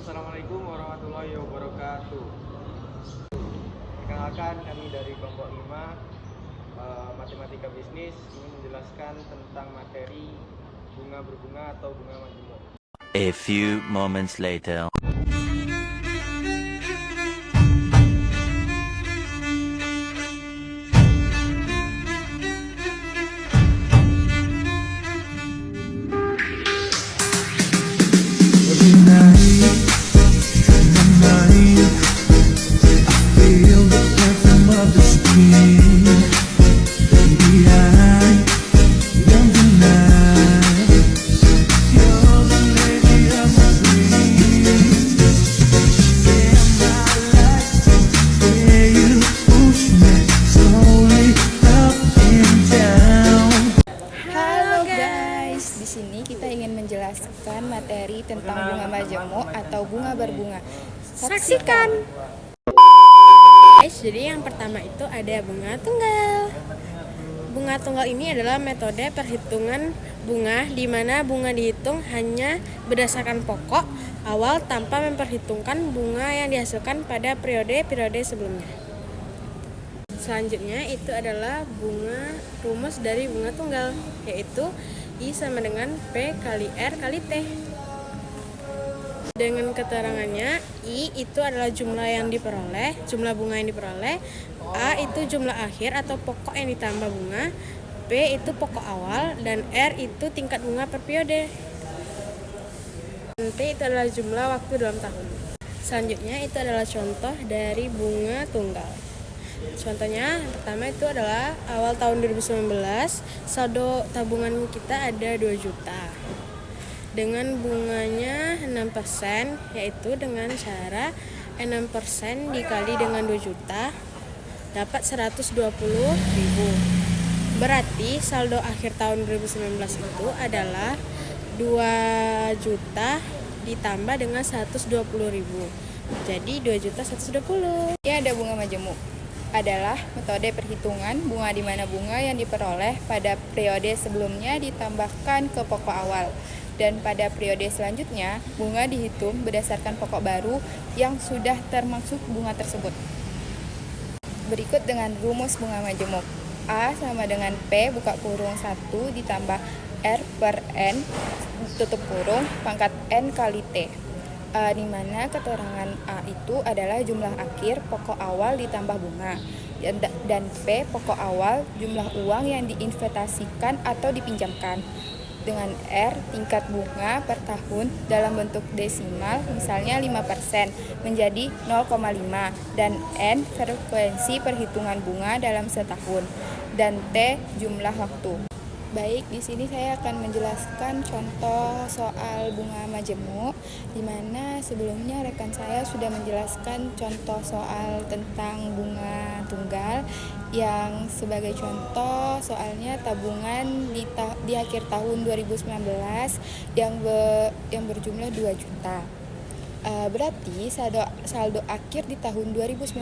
Assalamualaikum warahmatullahi wabarakatuh. Perkenalkan, kami dari kelompok 5 Matematika Bisnis ingin menjelaskan tentang materi bunga berbunga atau bunga majemuk. A few moments later. Di sini kita ingin menjelaskan materi tentang bunga majemuk atau bunga berbunga. Saksikan. Jadi yang pertama itu ada bunga tunggal. Bunga tunggal ini adalah metode perhitungan bunga di mana bunga dihitung hanya berdasarkan pokok awal tanpa memperhitungkan bunga yang dihasilkan pada periode-periode sebelumnya. Selanjutnya itu adalah rumus dari bunga tunggal, yaitu I sama dengan P kali R kali T. Dengan keterangannya, I itu adalah jumlah bunga yang diperoleh, A itu jumlah akhir atau pokok yang ditambah bunga, P itu pokok awal, dan R itu tingkat bunga per periode. T itu adalah jumlah waktu dalam tahun. Selanjutnya itu adalah contoh dari bunga tunggal. Contohnya pertama itu adalah awal tahun 2019, saldo tabungan kita ada 2 juta. Dengan bunganya 6%, yaitu dengan cara 6% dikali dengan 2 juta dapat 120.000. Berarti saldo akhir tahun 2019 itu adalah 2 juta ditambah dengan 120.000. Jadi 2.120.000. Ini ada bunga majemuk. Adalah metode perhitungan bunga di mana bunga yang diperoleh pada periode sebelumnya ditambahkan ke pokok awal, dan pada periode selanjutnya bunga dihitung berdasarkan pokok baru yang sudah termasuk bunga tersebut. Berikut dengan rumus bunga majemuk. A sama dengan P buka kurung 1 ditambah R per N tutup kurung pangkat N kali T. Di mana keterangan A itu adalah jumlah akhir pokok awal ditambah bunga, dan P pokok awal jumlah uang yang diinvestasikan atau dipinjamkan, dengan R tingkat bunga per tahun dalam bentuk desimal misalnya 5% menjadi 0,5, dan N frekuensi perhitungan bunga dalam setahun, dan T jumlah waktu. Baik, di sini saya akan menjelaskan contoh soal bunga majemuk, di mana sebelumnya rekan saya sudah menjelaskan contoh soal tentang bunga tunggal, yang sebagai contoh soalnya tabungan di akhir tahun 2019 yang berjumlah 2 juta. Berarti saldo akhir di tahun 2019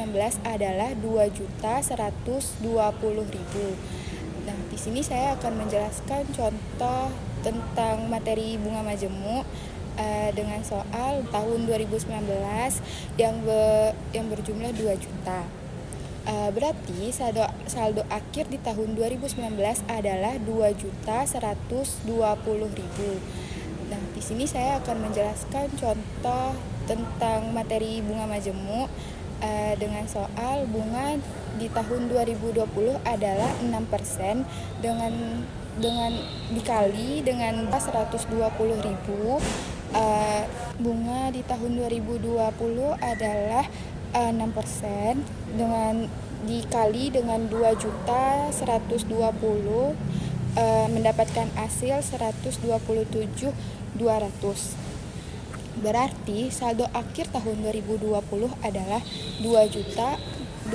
adalah 2.120.000. Nah, di sini saya akan menjelaskan contoh tentang materi bunga majemuk dengan soal tahun 2019 yang berjumlah 2 juta. Berarti saldo akhir di tahun 2019 adalah 2.120.000. Nah, di sini saya akan menjelaskan contoh tentang materi bunga majemuk dengan soal bunga di tahun 2020 adalah 6% dengan dikali dengan 120.000. Bunga di tahun 2020 adalah 6% dengan dikali dengan 2.120.000 mendapatkan hasil 127.200. Berarti saldo akhir tahun 2020 adalah 2.247.200.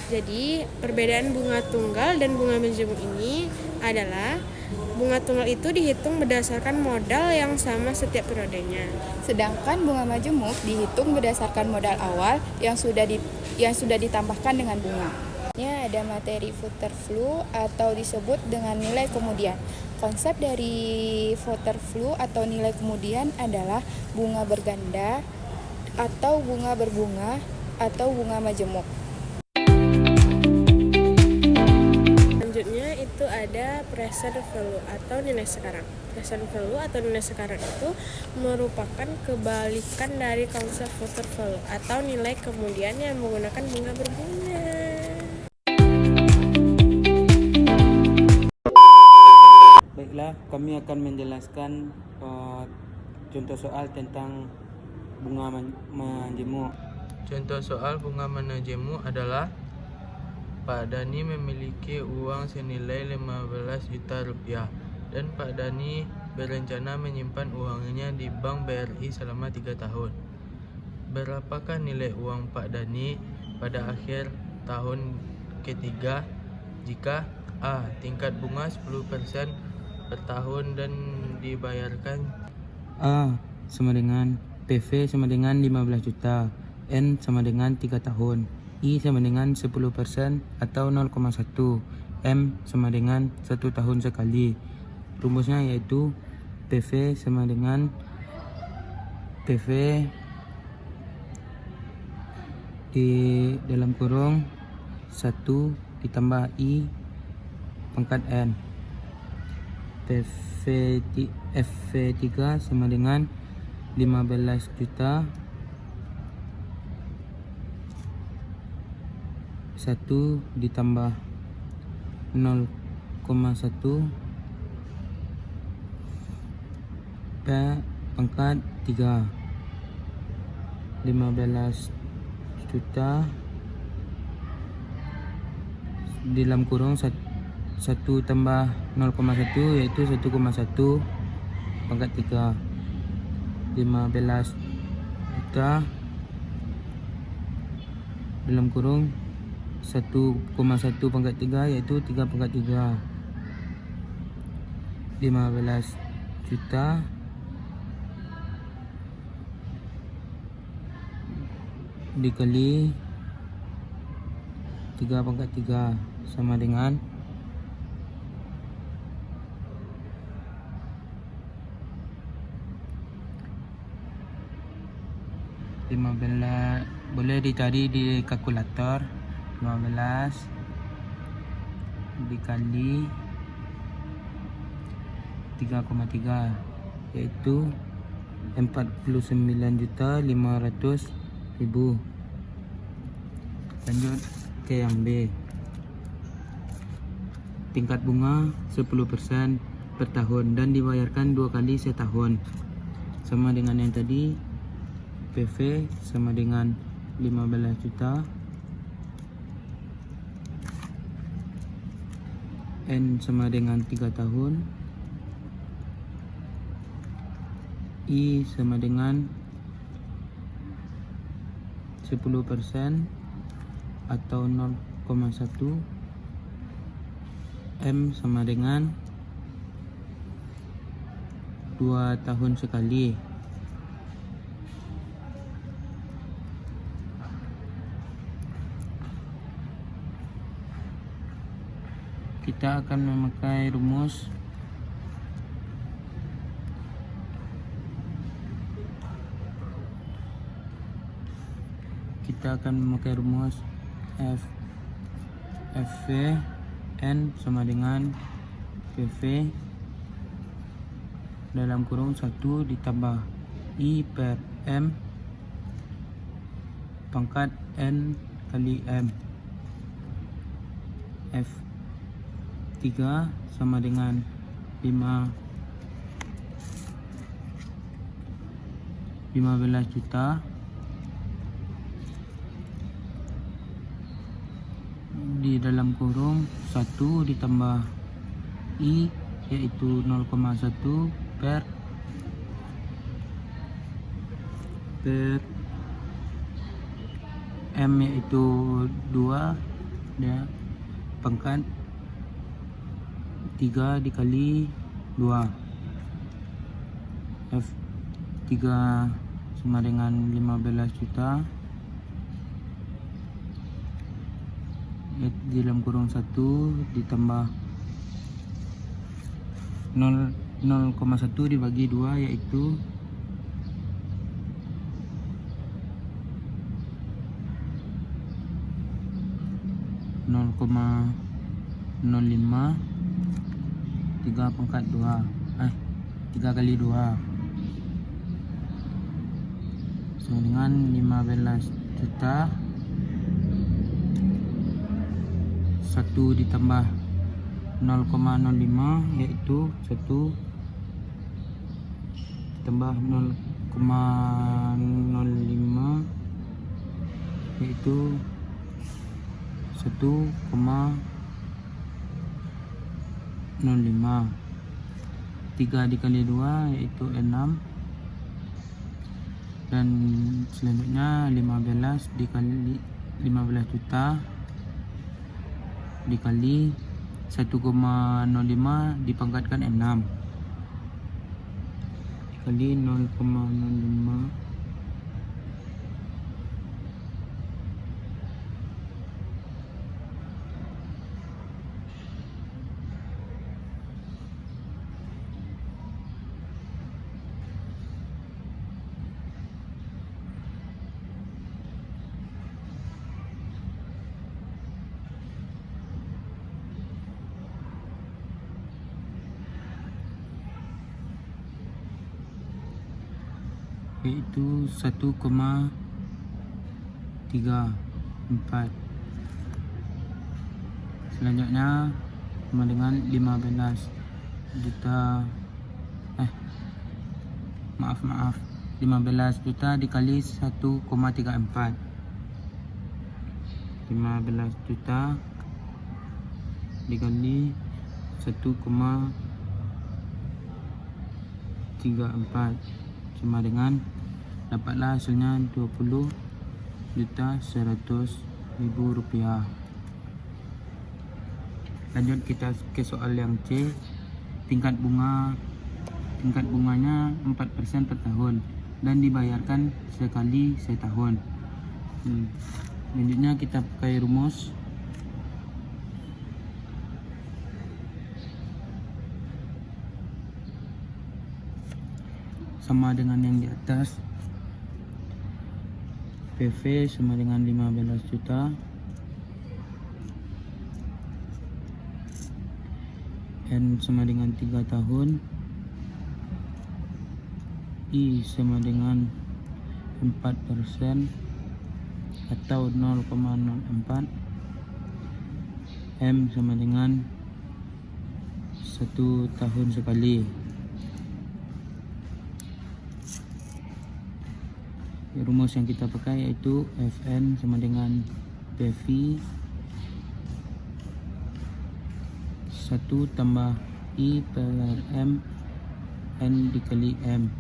Jadi perbedaan bunga tunggal dan bunga majemuk ini adalah bunga tunggal itu dihitung berdasarkan modal yang sama setiap periodenya. Sedangkan bunga majemuk dihitung berdasarkan modal awal yang sudah ditambahkan dengan bunga. Ada materi Futterflu atau disebut dengan nilai kemudian. Konsep dari voter flu atau nilai kemudian adalah bunga berganda atau bunga berbunga atau bunga majemuk. Selanjutnya itu ada present value atau nilai sekarang. Present value atau nilai sekarang itu merupakan kebalikan dari konsep voter value atau nilai kemudian yang menggunakan bunga berbunga. Baiklah, kami akan menjelaskan contoh soal tentang bunga majemuk. Contoh soal bunga majemuk adalah Pak Dani memiliki uang senilai 15 juta rupiah dan Pak Dani berencana menyimpan uangnya di Bank BRI selama 3 tahun. Berapakah nilai uang Pak Dani pada akhir tahun ketiga jika A. Tingkat bunga 10% per tahun dan dibayarkan? A sama dengan PV sama dengan 15 juta, N sama dengan 3 tahun, I sama dengan 10% atau 0,1, M sama dengan 1 tahun sekali. Rumusnya yaitu PV sama dengan PV di dalam kurung 1 ditambah I pangkat N. FV3 sama dengan 15 juta 1 ditambah 0,1 pangkat 3. 15 juta di dalam kurung 1 tambah 0,1 yaitu 1,1 pangkat 3. 15 juta dalam kurung 1,1 pangkat 3 yaitu 3 pangkat 3. 15 juta dikali 3 pangkat 3 sama dengan 15, boleh dicari di kalkulator. 15 dikali 3,3 yaitu 49.500.000. Lanjut ke yang B. Tingkat bunga 10% per tahun dan dibayarkan 2 kali setahun. Sama dengan yang tadi, PV sama dengan 15 juta, N sama dengan 3 tahun, I sama dengan 10% atau 0,1, M sama dengan 2 tahun sekali. Kita akan memakai rumus FV N sama dengan PV dalam kurung 1 ditambah I per M pangkat N kali M. F3 sama dengan 15 juta di dalam kurung 1 ditambah I yaitu 0,1 per M yaitu 2 ya, pangkat 3 dikali 2. F3 sama dengan 15 juta di dalam kurung 1 ditambah 0,1 dibagi 2 yaitu 0,05 3 pangkat 2 3 kali 2 sama dengan 15 juta. 1 ditambah 0,05 yaitu 1 ditambah 0,05 yaitu 1,05. 3 dikali 2 yaitu 6, dan selanjutnya 15 dikali 15 juta dikali 1,05 dipangkatkan 6 dikali 0,05 yaitu 1,34. Selanjutnya sama dengan 15 juta 15 juta dikali 1,34. 15 juta dikali 1,34 sama dengan, dapatlah hasilnya 20.100.000 rupiah. Lanjut kita ke soal yang C. Tingkat bunganya 4% per tahun dan dibayarkan sekali setahun. Selanjutnya kita pakai rumus. Sama dengan yang di atas. PV sama dengan 15 juta. N sama dengan 3 tahun. I sama dengan 4% atau 0,04. M sama dengan 1 tahun sekali. Rumus yang kita pakai yaitu Fn sama dengan PV 1 tambah I per M N dikali M.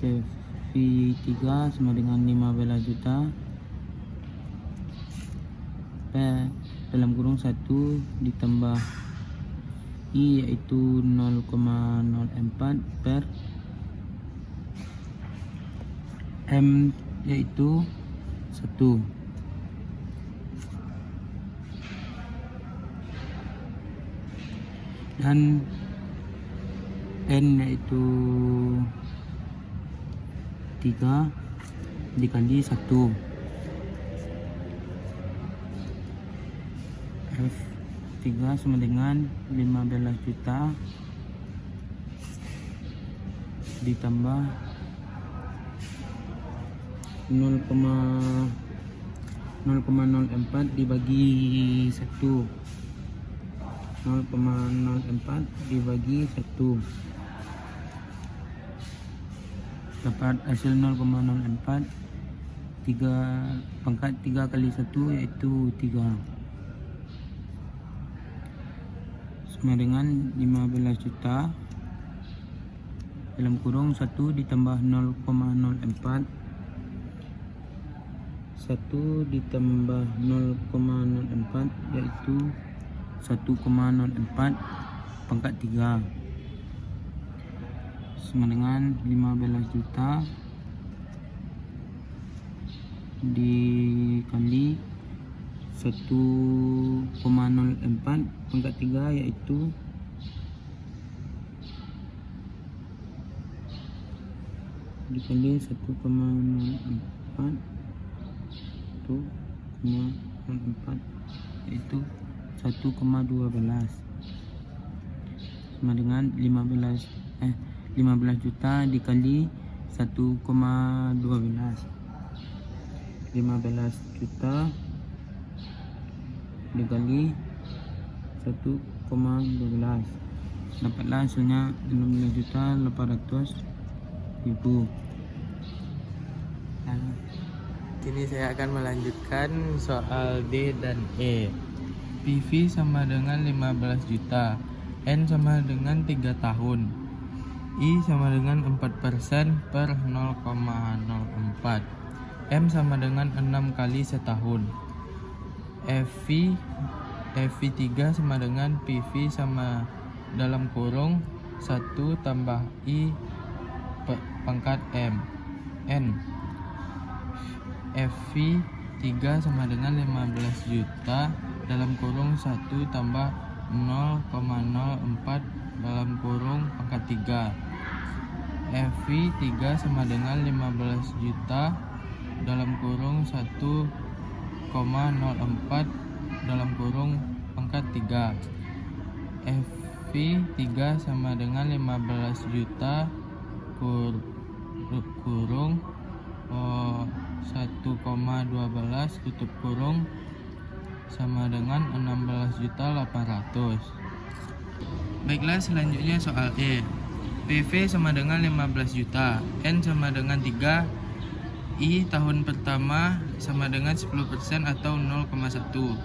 PV 3 sama dengan 15 juta per dalam kurung 1 ditambah I yaitu 0,04 per M yaitu 1. Dan N yaitu 3 dikali 1. F3 sama dengan 15 juta ditambah 0,04 dibagi 1. 0,04 dibagi 1 dapat hasil 0,04. 3 pangkat 3 kali 1 yaitu 3 sama dengan 15 juta dalam kurung 1 ditambah 0,04. 1 ditambah 0,04 yaitu 1,04 pangkat 3 sama dengan 15 juta dikali 1,04 pangkat 3 yaitu dikali 1,04 yaitu 1,12 sama dengan 15 juta dikali 1,12. 15 juta dikali 1,12, dapatlah hasilnya 16.800.000. Kini saya akan melanjutkan soal D dan E. PV sama dengan 15 juta, N sama dengan 3 tahun, I sama dengan 4% per 0,04, M sama dengan 6 kali setahun. FV3 sama dengan PV sama dalam kurung 1 tambah I pangkat M. N. FV3 sama dengan 15 juta dalam kurung 1 tambah 0,04 dalam kurung pangkat 3. FV3 sama dengan 15 juta dalam kurung 1,04 dalam kurung pangkat 3. FV3 sama dengan 15 juta kurung 1,12 tutup kurung sama dengan 16.800.000. Baiklah, selanjutnya soal E. PV sama dengan 15 juta, N sama dengan 3, I tahun pertama sama dengan 10% atau 0,1.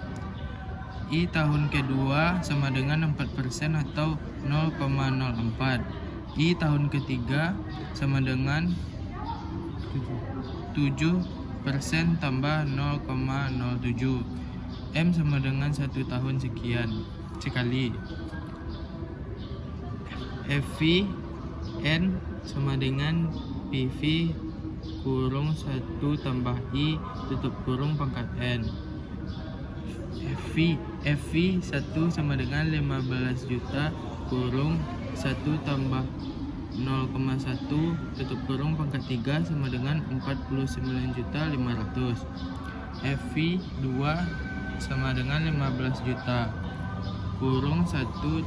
I tahun kedua sama dengan 4% atau 0,04. I tahun ketiga sama dengan 7% tambah 0,07. M sama dengan 1 tahun sekian sekali. FV N sama dengan PV kurung 1 tambah I tutup kurung pangkat N. FV 1 sama dengan 15 juta kurung 1 tambah 0,1 tutup kurung pangkat 3 sama dengan 49.500.000. FV 2 sama dengan 15 juta kurung 1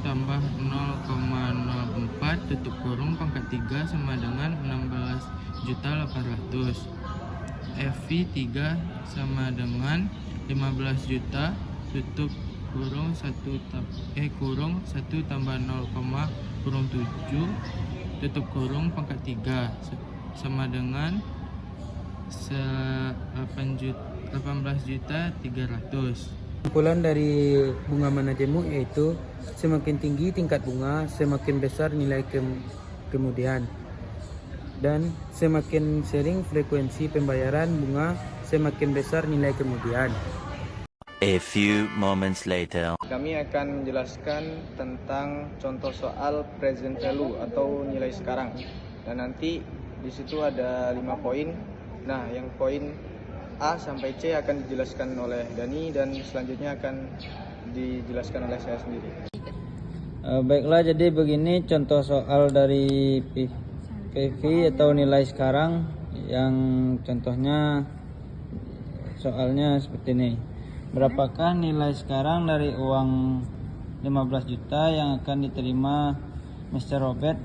tambah 0,04 tutup kurung pangkat 3 sama dengan 16.800.000. FV 3 sama dengan 15 juta tutup kurung 1 tambah 0,7 tutup kurung pangkat 3 sama dengan 18.300.000. Kesimpulan dari bunga mana jemu yaitu semakin tinggi tingkat bunga, semakin besar nilai kemudian, dan semakin sering frekuensi pembayaran bunga, semakin besar nilai kemudian. A few moments later. Kami akan menjelaskan tentang contoh soal present value atau nilai sekarang. Dan nanti di situ ada 5 poin. Nah, yang poin A sampai C akan dijelaskan oleh Dani dan selanjutnya akan dijelaskan oleh saya sendiri. Baiklah, jadi begini contoh soal dari PV atau nilai sekarang, yang contohnya soalnya seperti ini. Berapakah nilai sekarang dari uang 15 juta yang akan diterima Mr. Robert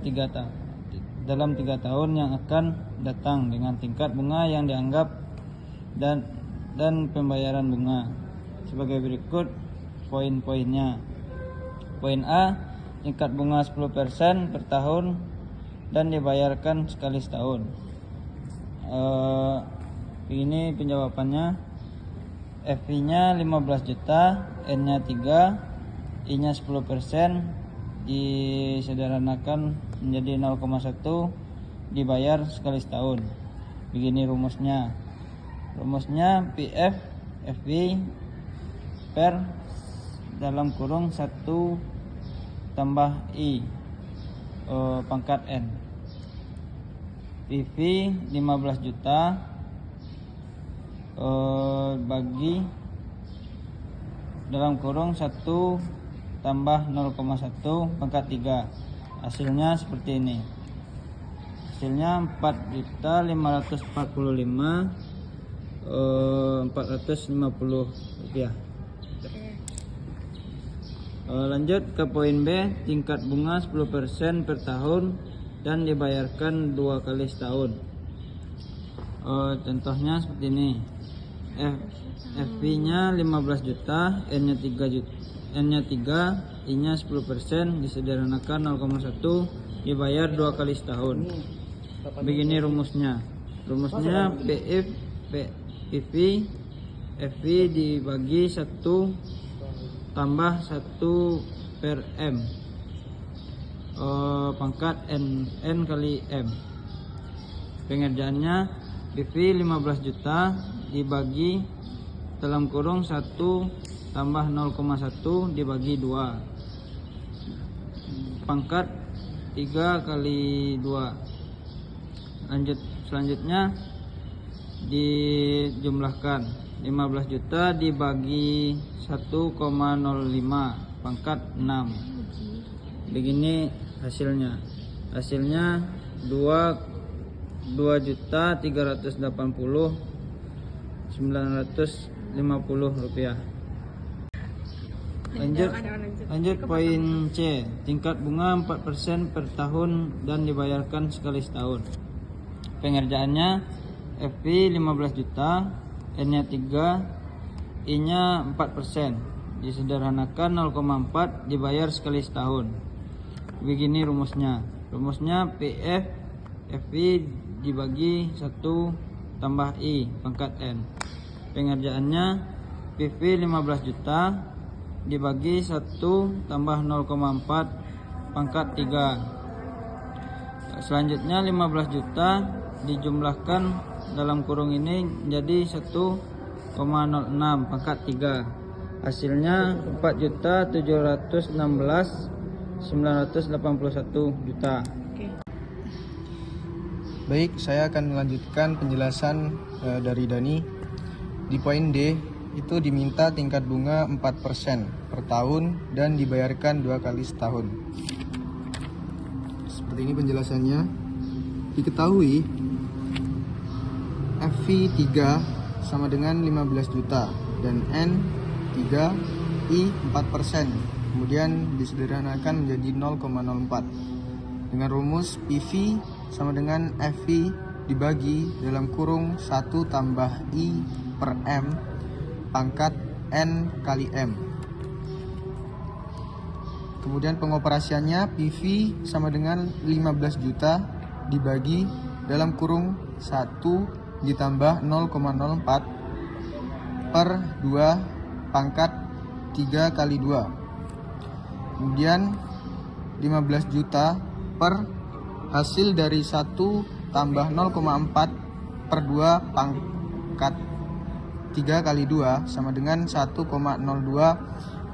dalam 3 tahun yang akan datang dengan tingkat bunga yang dianggap dan pembayaran bunga sebagai berikut poin-poinnya. Poin A, tingkat bunga 10% per tahun dan dibayarkan sekali setahun. Ini penjawabannya. FV-nya 15 juta, N-nya 3, I-nya 10%, disederhanakan menjadi 0,1, dibayar sekali setahun. Begini rumusnya. Rumusnya PF FV per dalam kurung 1 tambah I pangkat N. PV 15 juta bagi dalam kurung 1 tambah 0,1 pangkat 3. Hasilnya seperti ini. Hasilnya 4.545.450 rupiah. Lanjut ke poin B, tingkat bunga 10% per tahun dan dibayarkan 2 kali setahun. Contohnya seperti ini. FP-nya 15 juta, N-nya 3 juta, N-nya 3, I-nya 10%, disederhanakan 0,1, dibayar 2 kali setahun. Begini rumusnya. Rumusnya PV FV dibagi 1 tambah 1 per M pangkat N kali M. Pengerjaannya PV 15 juta dibagi dalam kurung 1 tambah 0,1 dibagi 2 pangkat 3 kali 2. Selanjutnya dijumlahkan 15 juta dibagi 1,05 pangkat 6. Begini hasilnya. Hasilnya 2.380.950 rupiah. Lanjut poin C, tingkat bunga 4% per tahun dan dibayarkan sekali setahun. Pengerjaannya FP 15 juta, N-nya 3, I-nya 4%, disederhanakan 0,4 dibayar sekali setahun. Begini rumusnya. Rumusnya PF FP dibagi 1 tambah I pangkat N. Pengerjaannya PV 15 juta dibagi 1 tambah 0,4 pangkat 3. Selanjutnya 15 juta dijumlahkan dalam kurung ini menjadi 1,06 pangkat 3. Hasilnya 4.716.981 juta. Baik, saya akan melanjutkan penjelasan dari Dani. Di poin D itu diminta tingkat bunga 4% per tahun dan dibayarkan 2 kali setahun. Seperti ini penjelasannya. Diketahui FV 3 sama dengan 15 juta dan N 3, I 4%. Kemudian disederhanakan menjadi 0,04. Dengan rumus PV sama dengan FV dibagi dalam kurung 1 tambah I per M pangkat N kali M. Kemudian pengoperasiannya PV sama dengan 15 juta dibagi dalam kurung 1 ditambah 0,04 per 2 pangkat 3 kali 2. Kemudian 15 juta per hasil dari 1 tambah 0,4 per 2 pangkat 3 kali 2 sama dengan 1,02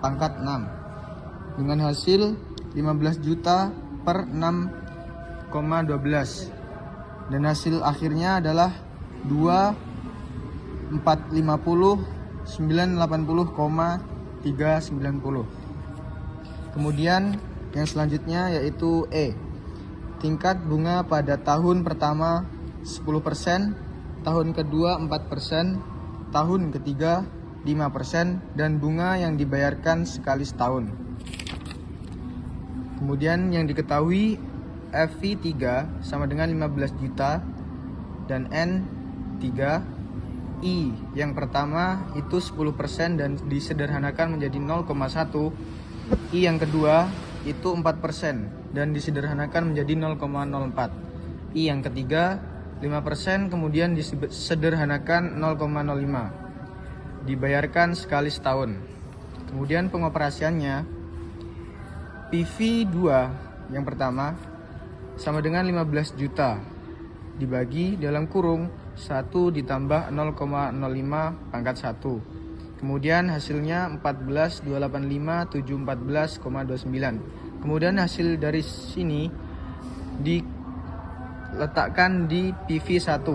pangkat 6. Dengan hasil 15 juta per 6,12. Dan hasil akhirnya adalah 2.450.980,390. Kemudian yang selanjutnya yaitu E. Tingkat bunga pada tahun pertama 10%, tahun kedua 4%, tahun ketiga 5%, dan bunga yang dibayarkan sekali setahun. Kemudian yang diketahui FV 3 sama dengan 15 juta dan N 3. I yang pertama itu 10% dan disederhanakan menjadi 0,1. I yang kedua itu 4% dan disederhanakan menjadi 0,04. I yang ketiga 5% kemudian disederhanakan 0,05. Dibayarkan sekali setahun. Kemudian pengoperasiannya PV 2 yang pertama sama dengan 15 juta dibagi dalam kurung 1 ditambah 0,05 pangkat 1. Kemudian hasilnya 14.285.714,29. Kemudian hasil dari sini diletakkan di PV1.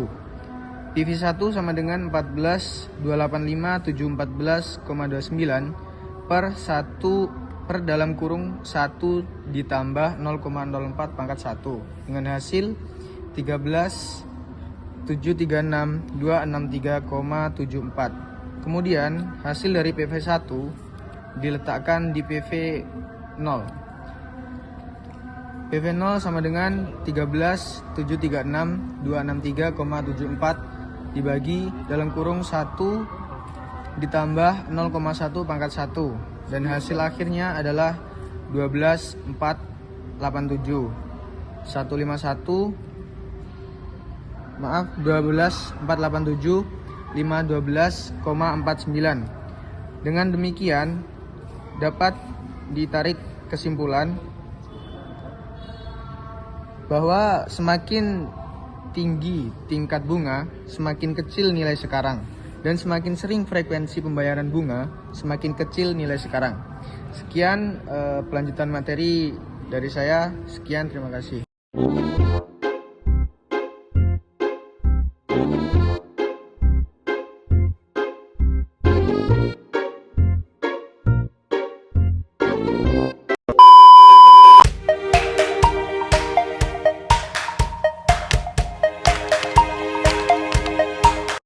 PV1 sama dengan 14.285.714,29 per 1 per dalam kurung 1 ditambah 0,04 pangkat 1 dengan hasil 13.736.263,74. Kemudian hasil dari PV1 diletakkan di PV0. PV0 sama dengan 13.736.263,74 dibagi dalam kurung 1 ditambah 0,1 pangkat 1, dan hasil akhirnya adalah 12.487. 12.487 512,49. Dengan demikian dapat ditarik kesimpulan bahwa semakin tinggi tingkat bunga, semakin kecil nilai sekarang, dan semakin sering frekuensi pembayaran bunga, semakin kecil nilai sekarang. Sekian pelanjutan materi dari saya. Sekian, terima kasih.